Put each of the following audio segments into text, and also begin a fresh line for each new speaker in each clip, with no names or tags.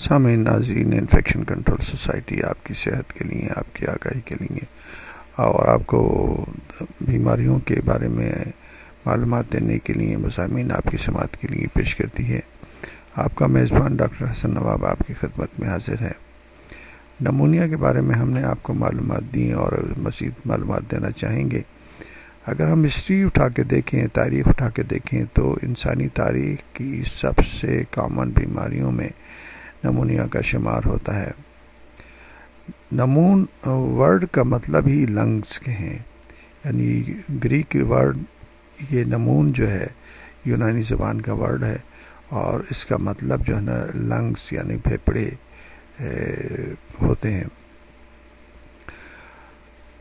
سامعین ناظرین، infection control society آپ کی صحت کے لیے، آپ کی آگاہی کے لیے اور آپ کو بیماریوں کے بارے میں معلومات دینے کے لیے، مضامین آپ کی سماعت کے لیے پیش کرتی ہے۔ آپ کا میزبان ڈاکٹر حسن نواب آپ کی خدمت میں حاضر ہے۔ نمونیا کے بارے میں ہم نے آپ کو معلومات دی اور مزید معلومات دینا چاہیں گے۔ اگر ہم ہسٹری اٹھا کے دیکھیں، تاریخ اٹھا کے دیکھیں تو انسانی تاریخ کی سب سے کامن بیماریوں میں نمونیا کا شمار ہوتا ہے۔ نمون ورڈ کا مطلب ہی لنگز کے ہیں، یعنی گریک ورڈ یہ نمون جو ہے یونانی زبان کا ورڈ ہے اور اس کا مطلب جو ہے نا لنگز یعنی پھیپھڑے ہوتے ہیں۔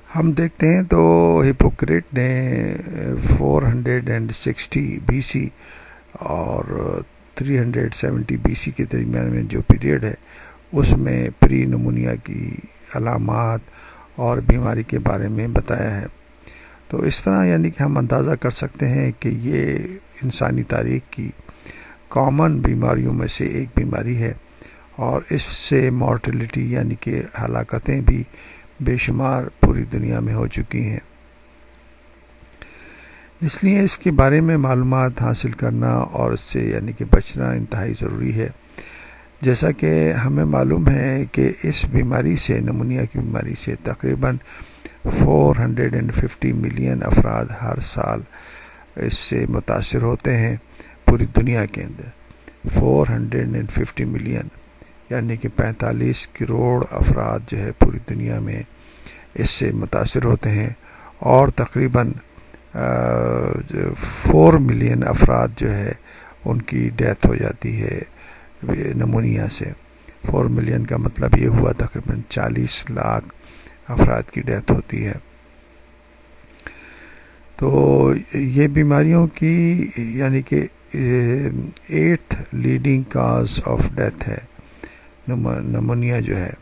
ہم دیکھتے ہیں تو ہپوکریٹ نے 460 بی سی اور 370 بی سی کے درمیان میں جو پیریڈ ہے اس میں پری نمونیا کی علامات اور بیماری کے بارے میں بتایا ہے۔ تو اس طرح یعنی کہ ہم اندازہ کر سکتے ہیں کہ یہ انسانی تاریخ کی کامن بیماریوں میں سے ایک بیماری ہے اور اس سے مورٹیلٹی یعنی کہ ہلاکتیں بھی بے شمار پوری دنیا میں ہو چکی ہیں۔ اس لیے اس کے بارے میں معلومات حاصل کرنا اور اس سے یعنی کہ بچنا انتہائی ضروری ہے۔ جیسا کہ ہمیں معلوم ہے کہ اس بیماری سے، نمونیا کی بیماری سے تقریباً 450 ملین افراد ہر سال اس سے متاثر ہوتے ہیں پوری دنیا کے اندر۔ 450 ملین یعنی کہ 45 کروڑ افراد جو ہے پوری دنیا میں اس سے متاثر ہوتے ہیں اور تقریباً 4 ملین افراد جو ہے ان کی ڈیتھ ہو جاتی ہے نمونیا سے۔ 4 ملین کا مطلب یہ ہوا تقریباً 40 لاکھ افراد کی ڈیتھ ہوتی ہے۔ تو یہ بیماریوں کی یعنی کہ 8th leading cause of death ہے نمونیا جو ہے۔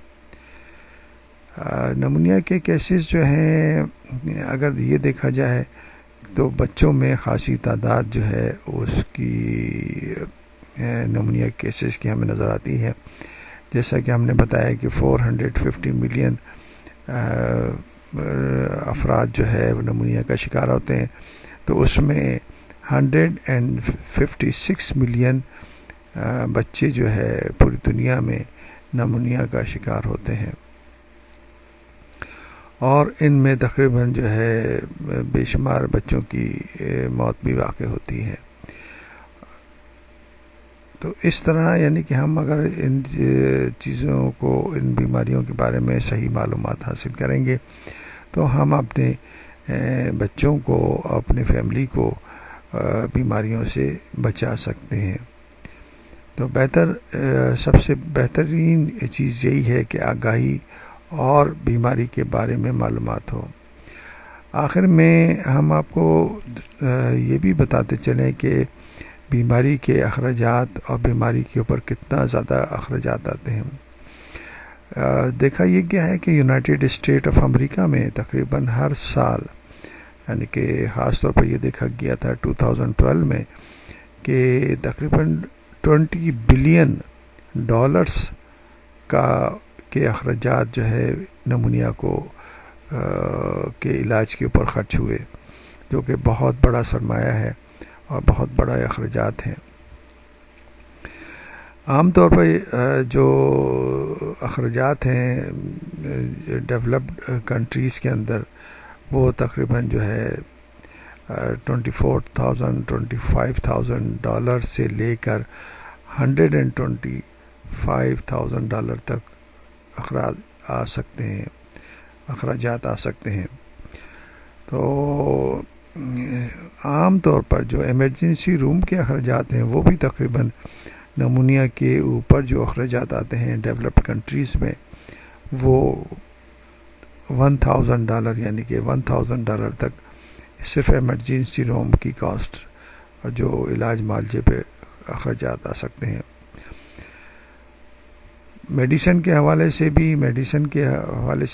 نمونیا کے کیسز جو ہیں اگر یہ دیکھا جائے تو بچوں میں خاصی تعداد جو ہے اس کی نمونیا کیسز کی ہمیں نظر آتی ہے۔ جیسا کہ ہم نے بتایا کہ 450 ملین افراد جو ہے وہ نمونیا کا شکار ہوتے ہیں، تو اس میں 156 ملین بچے جو ہے پوری دنیا میں نمونیا کا شکار ہوتے ہیں اور ان میں تقریباً جو ہے بے شمار بچوں کی موت بھی واقع ہوتی ہے۔ تو اس طرح یعنی کہ ہم اگر ان چیزوں کو، ان بیماریوں کے بارے میں صحیح معلومات حاصل کریں گے تو ہم اپنے بچوں کو، اپنے فیملی کو بیماریوں سے بچا سکتے ہیں۔ تو سب سے بہترین چیز یہی ہے کہ آگاہی اور بیماری کے بارے میں معلومات ہو۔ آخر میں ہم آپ کو یہ بھی بتاتے چلیں کہ بیماری کے اخراجات اور بیماری کے اوپر کتنا زیادہ اخراجات آتے ہیں۔ دیکھا یہ گیا ہے کہ یونائٹڈ اسٹیٹ آف امریکہ میں تقریباً ہر سال یعنی کہ خاص طور پر یہ دیکھا گیا تھا 2012 میں کہ تقریباً $20 بلین کے اخراجات جو ہے نمونیا کے علاج کے اوپر خرچ ہوئے، جو کہ بہت بڑا سرمایہ ہے اور بہت بڑا اخراجات ہیں۔ عام طور پر جو اخراجات ہیں ڈیولپڈ کنٹریز کے اندر وہ تقریباً جو ہے $25,000 سے لے کر $125,000 تک اخراجات آ سکتے ہیں۔ تو عام طور پر جو ایمرجنسی روم کے اخراجات ہیں وہ بھی تقریباً نمونیا کے اوپر جو اخراجات آتے ہیں ڈیولپڈ کنٹریز میں وہ $1,000 یعنی کہ $1,000 تک صرف ایمرجنسی روم کی کاسٹ اور جو علاج معالجے پہ اخراجات آ سکتے ہیں۔ میڈیسن کے حوالے سے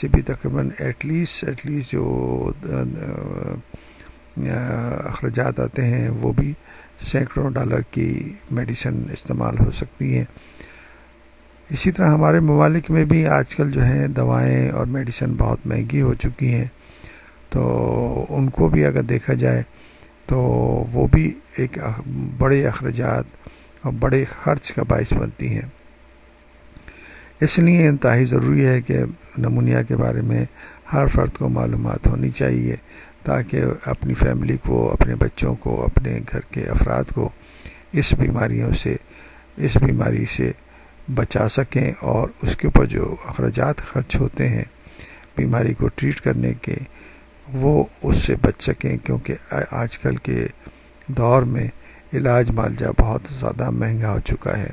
بھی تقریباً ایٹ لیسٹ جو اخراجات آتے ہیں وہ بھی سینکڑوں ڈالر کی میڈیسن استعمال ہو سکتی ہیں۔ اسی طرح ہمارے ممالک میں بھی آج کل جو ہیں دوائیں اور میڈیسن بہت مہنگی ہو چکی ہیں، تو ان کو بھی اگر دیکھا جائے تو وہ بھی ایک بڑے اخراجات اور بڑے خرچ کا باعث بنتی ہیں۔ اس لیے انتہائی ضروری ہے کہ نمونیا کے بارے میں ہر فرد کو معلومات ہونی چاہیے، تاکہ اپنی فیملی کو، اپنے بچوں کو، اپنے گھر کے افراد کو اس بیماری سے بچا سکیں، اور اس کے اوپر جو اخراجات خرچ ہوتے ہیں بیماری کو ٹریٹ کرنے کے، وہ اس سے بچ سکیں، کیونکہ آج کل کے دور میں علاج معالجہ بہت زیادہ مہنگا ہو چکا ہے۔